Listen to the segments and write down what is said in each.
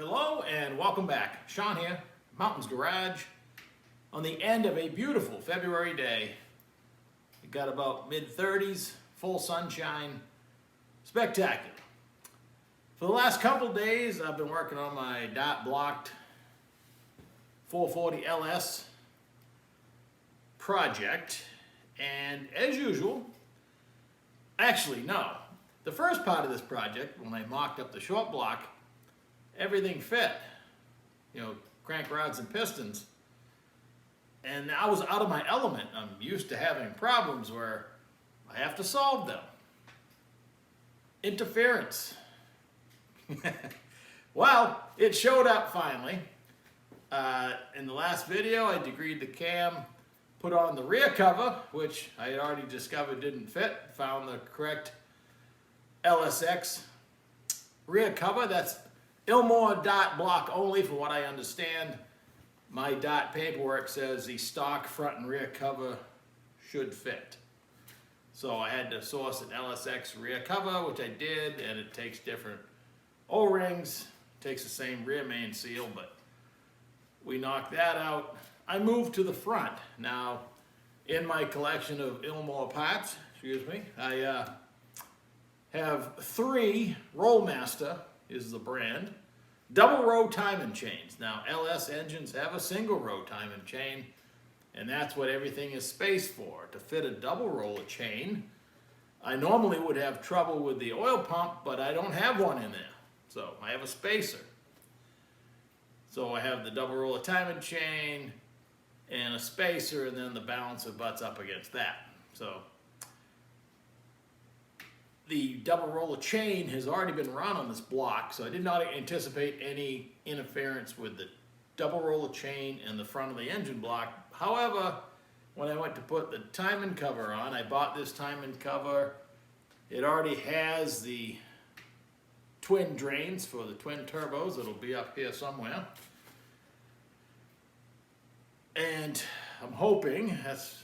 Hello and welcome back. Sean here, Mountains Garage, on the end of a beautiful February day. It got about mid-30s, full sunshine, spectacular. For the last couple days, I've been working on my dot blocked 440 LS project, and as usual, actually no, the first part of this project, when I mocked up the short block, everything fit, crank rods and pistons. And I was out of my element. I'm used to having problems where I have to solve them. Interference. Well, it showed up finally. In the last video, I degreed the cam, put on the rear cover, which I had already discovered didn't fit, found the correct LSX rear cover. That's Ilmor dot block only, from what I understand. My dot paperwork says the stock front and rear cover should fit. So I had to source an LSX rear cover, which I did, and it takes different O-rings, takes the same rear main seal, but we knocked that out. I moved to the front. Now, in my collection of Ilmor parts, I have 3 Rollmaster is the brand double row timing chains. Now, LS engines have a single row timing chain, and that's what everything is spaced for. To fit a double roller chain, I normally would have trouble with the oil pump, but I don't have one in there. So I have a spacer. So I have the double roller timing chain and a spacer, and then the balancer butts up against that. So the double roller chain has already been run on this block, so I did not anticipate any interference with the double roller chain and the front of the engine block. However, when I went to put the timing cover on, I bought this timing cover. It already has the twin drains for the twin turbos. It'll be up here somewhere. And I'm hoping, that's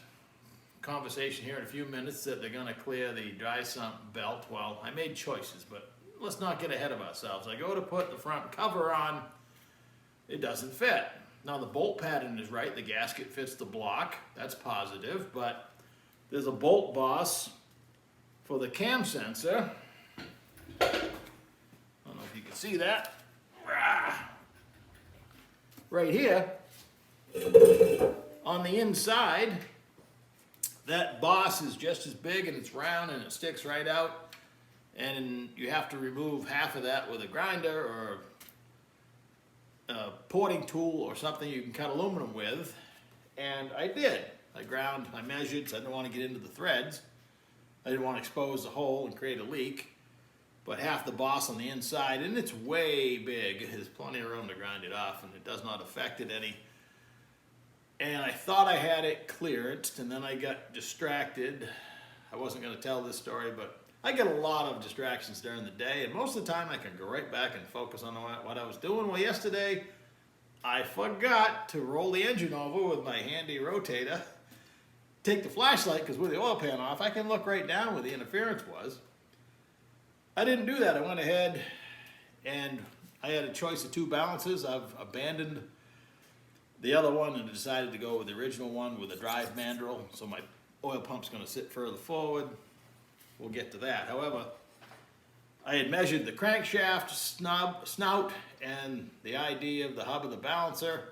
conversation here in a few minutes, that they're going to clear the dry sump belt. Well, I made choices, but let's not get ahead of ourselves. I go to put the front cover on, it doesn't fit. Now the bolt pattern is right, the gasket fits the block, that's positive, but there's a bolt boss for the cam sensor. I don't know if you can see that. Right here, on the inside, that boss is just as big and it's round and it sticks right out, and you have to remove half of that with a grinder or a porting tool or something you can cut aluminum with, and I did. I measured, so I didn't want to get into the threads. I didn't want to expose the hole and create a leak, but half the boss on the inside, and it's way big, there's plenty of room to grind it off, and it does not affect it any. And I thought I had it cleared, and then I got distracted. I wasn't going to tell this story, but I get a lot of distractions during the day, and most of the time I can go right back and focus on what I was doing. Well, yesterday I forgot to roll the engine over with my handy rotator, take the flashlight, because with the oil pan off, I can look right down where the interference was. I didn't do that. I went ahead, and I had a choice of 2 balances. I've abandoned the other one and decided to go with the original one with a drive mandrel, so my oil pump's going to sit further forward. We'll get to that. However, I had measured the crankshaft snout and the ID of the hub of the balancer,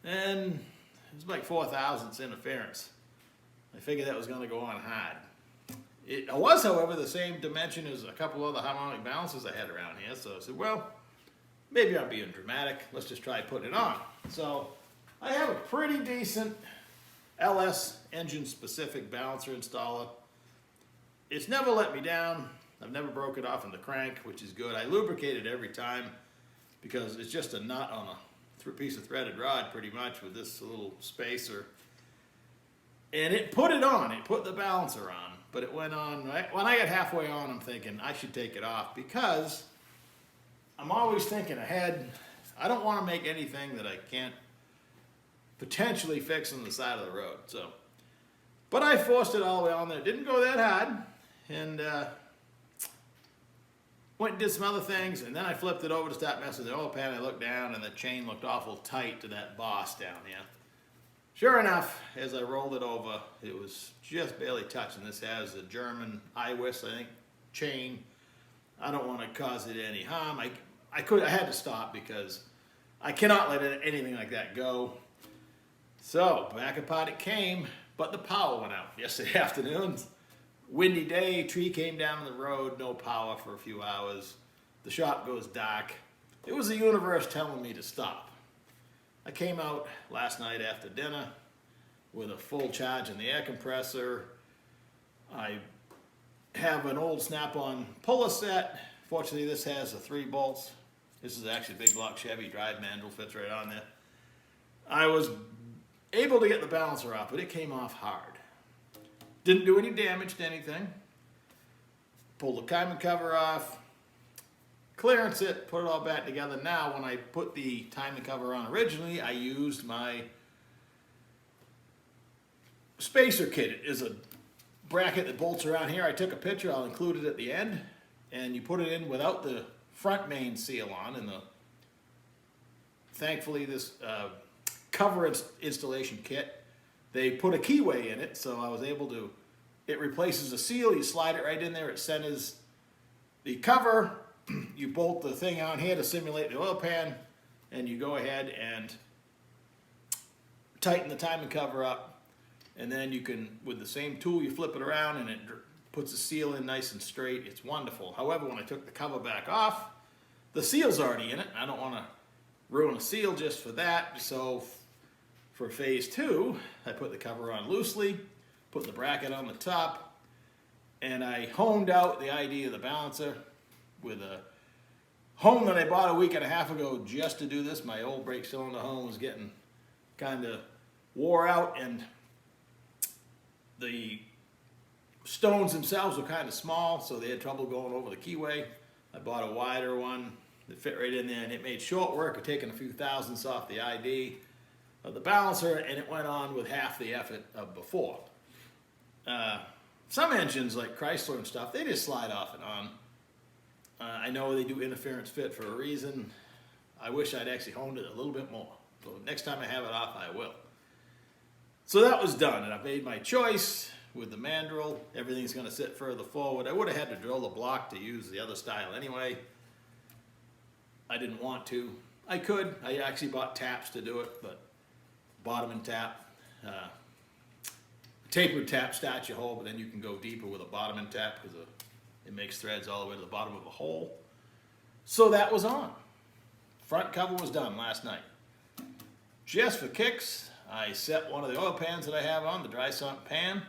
and it was like 4 thousandths interference. I figured that was going to go on hard. It was, however, the same dimension as a couple other harmonic balancers I had around here, so I said, well, maybe I'm being dramatic. Let's just try putting it on. So I have a pretty decent LS engine-specific balancer installer. It's never let me down. I've never broke it off in the crank, which is good. I lubricate it every time because it's just a nut on a piece of threaded rod, pretty much, with this little spacer. And it put it on. It put the balancer on, but it went on. Right when I got halfway on, I'm thinking I should take it off, because I'm always thinking ahead. I don't want to make anything that I can't potentially fix on the side of the road. So, but I forced it all the way on there. It didn't go that hard, and went and did some other things, and then I flipped it over to start messing with the oil pan. I looked down, and the chain looked awful tight to that boss down here. Sure enough, as I rolled it over, it was just barely touching. This has a German Iwis, I think, chain. I don't want to cause it any harm. I had to stop because I cannot let anything like that go. So back apart it came, but the power went out yesterday afternoon. Windy day, tree came down the road, no power for a few hours. The shop goes dark. It was the universe telling me to stop. I came out last night after dinner with a full charge in the air compressor. I have an old snap-on puller set. Fortunately, this has the 3 bolts. This is actually a big block Chevy drive mandrel, fits right on there. I was able to get the balancer off, but it came off hard. Didn't do any damage to anything. Pulled the timing cover off, clearance it, put it all back together. Now, when I put the timing cover on originally, I used my spacer kit. It is a bracket that bolts around here. I took a picture, I'll include it at the end, and you put it in without the front main seal on, and thankfully this cover installation kit, they put a keyway in it, so I was able to, it replaces the seal, you slide it right in there, it centers the cover, you bolt the thing on here to simulate the oil pan, and you go ahead and tighten the timing cover up, and then you can, with the same tool, you flip it around and it puts the seal in nice and straight. It's wonderful. However, when I took the cover back off, the seal's already in it. I don't want to ruin a seal just for that, so for phase 2, I put the cover on loosely, put the bracket on the top, and I honed out the idea of the balancer with a hone that I bought a week and a half ago just to do this. My old brake cylinder hone was getting kind of wore out, and the stones themselves were kind of small, so they had trouble going over the keyway. I bought a wider one that fit right in there, and it made short work of taking a few thousandths off the ID of the balancer, and it went on with half the effort of before. Some engines like Chrysler and stuff, they just slide off and on. I know they do interference fit for a reason. I wish I'd actually honed it a little bit more. So next time I have it off, I will. So that was done, and I made my choice with the mandrel. Everything's going to sit further forward. I would have had to drill the block to use the other style anyway. I didn't want to. I could. I actually bought taps to do it, but bottom and tap. Tapered tap starts your hole, but then you can go deeper with a bottom and tap because it makes threads all the way to the bottom of a hole. So that was on. Front cover was done last night. Just for kicks, I set one of the oil pans that I have on, the dry sump pan,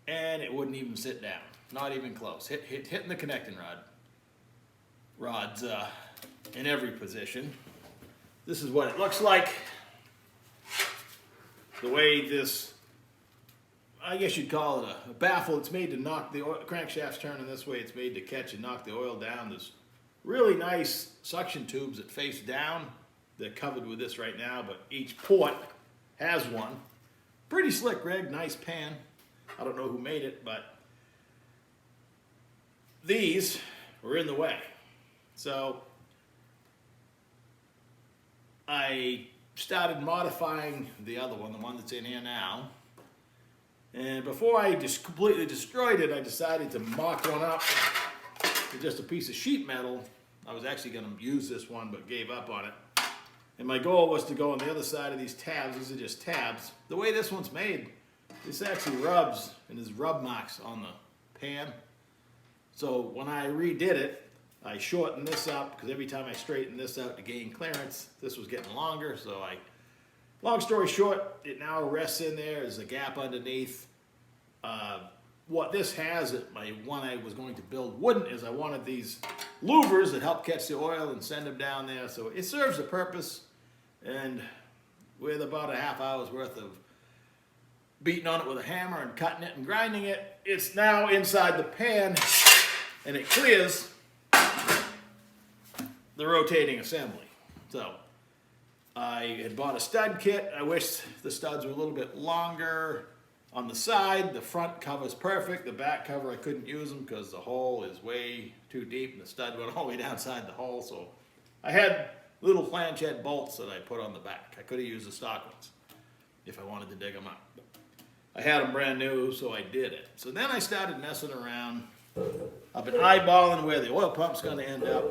and it wouldn't even sit down. Not even close. Hitting the connecting rods in every position. This is what it looks like. The way this, I guess you'd call it a baffle. It's made to knock the oil, crankshaft's turning this way. It's made to catch and knock the oil down. There's really nice suction tubes that face down. They're covered with this right now, but each port has one. Pretty slick rig, nice pan. I don't know who made it, but these were in the way. So I started modifying the other one, the one that's in here now. And before I just completely destroyed it, I decided to mock one up with just a piece of sheet metal. I was actually going to use this one, but gave up on it. And my goal was to go on the other side of these tabs. These are just tabs. The way this one's made, this actually rubs, and there's rub marks on the pan. So when I redid it, I shortened this up, because every time I straightened this out to gain clearance, this was getting longer. So long story short, it now rests in there. There's a gap underneath. What this has, my one I was going to build wouldn't, is I wanted these louvers that help catch the oil and send them down there. So it serves a purpose, and with about a half hour's worth of beating on it with a hammer and cutting it and grinding it, it's now inside the pan, and it clears the rotating assembly. So I had bought a stud kit. I wish the studs were a little bit longer. on the side. The front cover's perfect. The back cover, I couldn't use them because the hole is way too deep and the stud went all the way down inside the hole. So I had little flange head bolts that I put on the back. I could have used the stock ones if I wanted to dig them up. But I had them brand new, so I did it. So then I started messing around. I've been eyeballing where the oil pump's going to end up.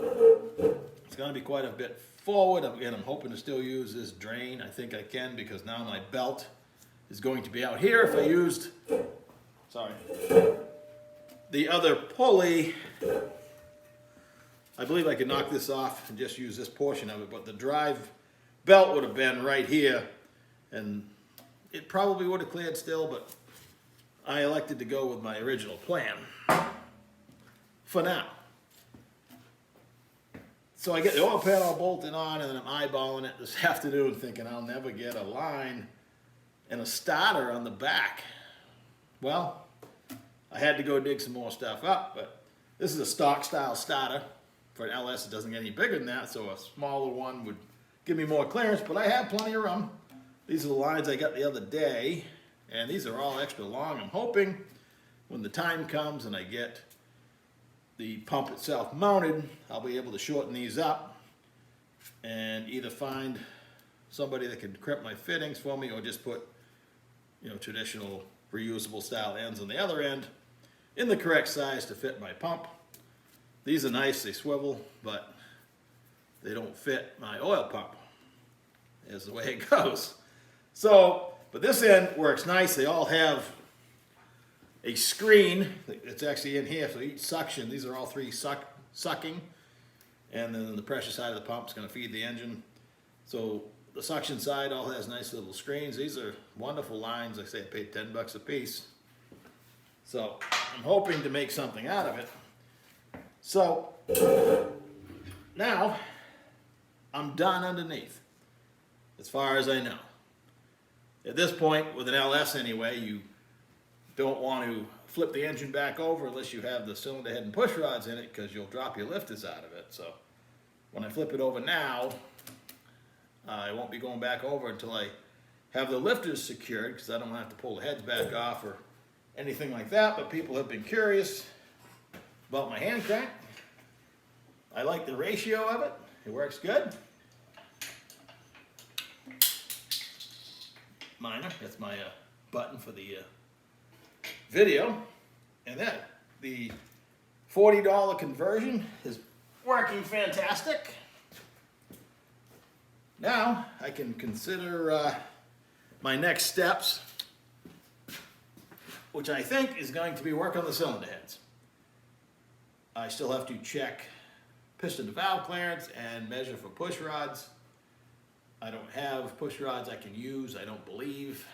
It's going to be quite a bit forward. Again, I'm hoping to still use this drain. I think I can because now my belt is going to be out here. If I used, the other pulley, I believe I could knock this off and just use this portion of it, but the drive belt would have been right here, and it probably would have cleared still, but I elected to go with my original plan for now. So I get the oil pan all bolted on, and then I'm eyeballing it this afternoon thinking I'll never get a line and a starter on the back. Well, I had to go dig some more stuff up, but this is a stock style starter. For an LS, it doesn't get any bigger than that, so a smaller one would give me more clearance, but I have plenty of room. These are the lines I got the other day, and these are all extra long. I'm hoping when the time comes and I get the pump itself mounted, I'll be able to shorten these up and either find somebody that can crimp my fittings for me or just put, traditional reusable style ends on the other end in the correct size to fit my pump. These are nice, they swivel, but they don't fit my oil pump, is the way it goes. So, but this end works nice. They all have a screen that's actually in here, so each suction, these are all three sucking, and then the pressure side of the pump is going to feed the engine. So the suction side all has nice little screens. These are wonderful lines. Like I say, I paid $10 a piece. So I'm hoping to make something out of it. So now I'm done underneath, as far as I know. At this point, with an LS anyway, you don't want to flip the engine back over unless you have the cylinder head and push rods in it, because you'll drop your lifters out of it. So when I flip it over now, I won't be going back over until I have the lifters secured, because I don't have to pull the heads back off or anything like that. But people have been curious about my hand crank. I like the ratio of it. It works good. Minor, that's my button for the video. And then the $40 conversion is working fantastic. Now I can consider my next steps, which I think is going to be work on the cylinder heads. I still have to check piston to valve clearance and measure for push rods. I don't have push rods I can use, I don't believe.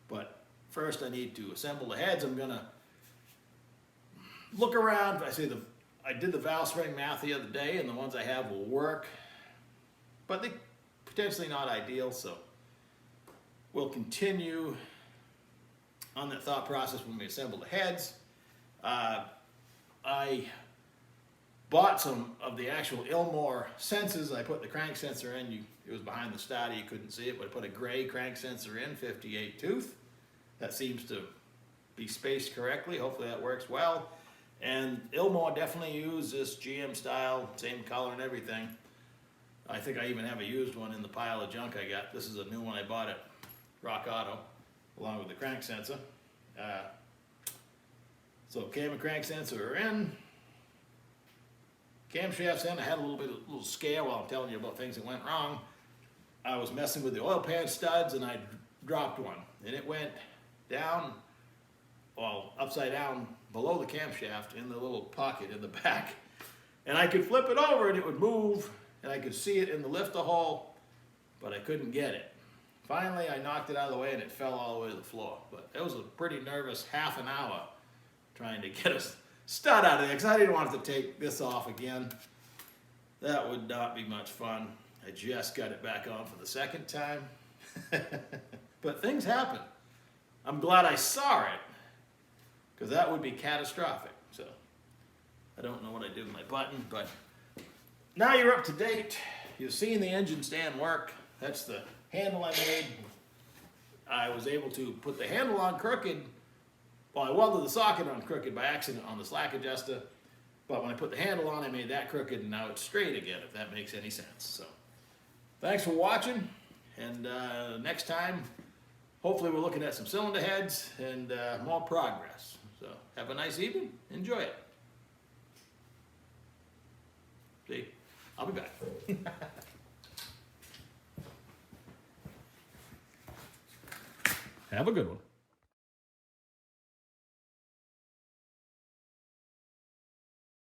But first I need to assemble the heads. I'm gonna look around. I did the valve spring math the other day, and the ones I have will work, but they potentially not ideal, so we'll continue on that thought process when we assemble the heads. I bought some of the actual Ilmor sensors. I put the crank sensor in. It was behind the starter, you couldn't see it, but I put a gray crank sensor in, 58 tooth. That seems to be spaced correctly. Hopefully that works well. And Ilmor definitely used this GM style, same color and everything. I think I even have a used one in the pile of junk I got. This is a new one I bought at Rock Auto, along with the crank sensor. So cam and crank sensor are in. Camshaft's in. I had a little scare while I'm telling you about things that went wrong. I was messing with the oil pan studs and I dropped one. And it went down, well, upside down below the camshaft in the little pocket in the back. And I could flip it over and it would move, and I could see it in the lifter hole, but I couldn't get it. Finally, I knocked it out of the way and it fell all the way to the floor. But it was a pretty nervous half an hour trying to get a stud out of there, because I didn't want to take this off again. That would not be much fun. I just got it back on for the second time. But things happen. I'm glad I saw it, because that would be catastrophic. So I don't know what I did with my button, but now you're up to date. You've seen the engine stand work. That's the handle I made. I was able to put the handle on crooked. Well, I welded the socket on crooked by accident on the slack adjuster, but when I put the handle on, I made that crooked, and now it's straight again, if that makes any sense. So, thanks for watching, and next time, hopefully we're looking at some cylinder heads and more progress. So, have a nice evening. Enjoy it. See, I'll be back. Have a good one.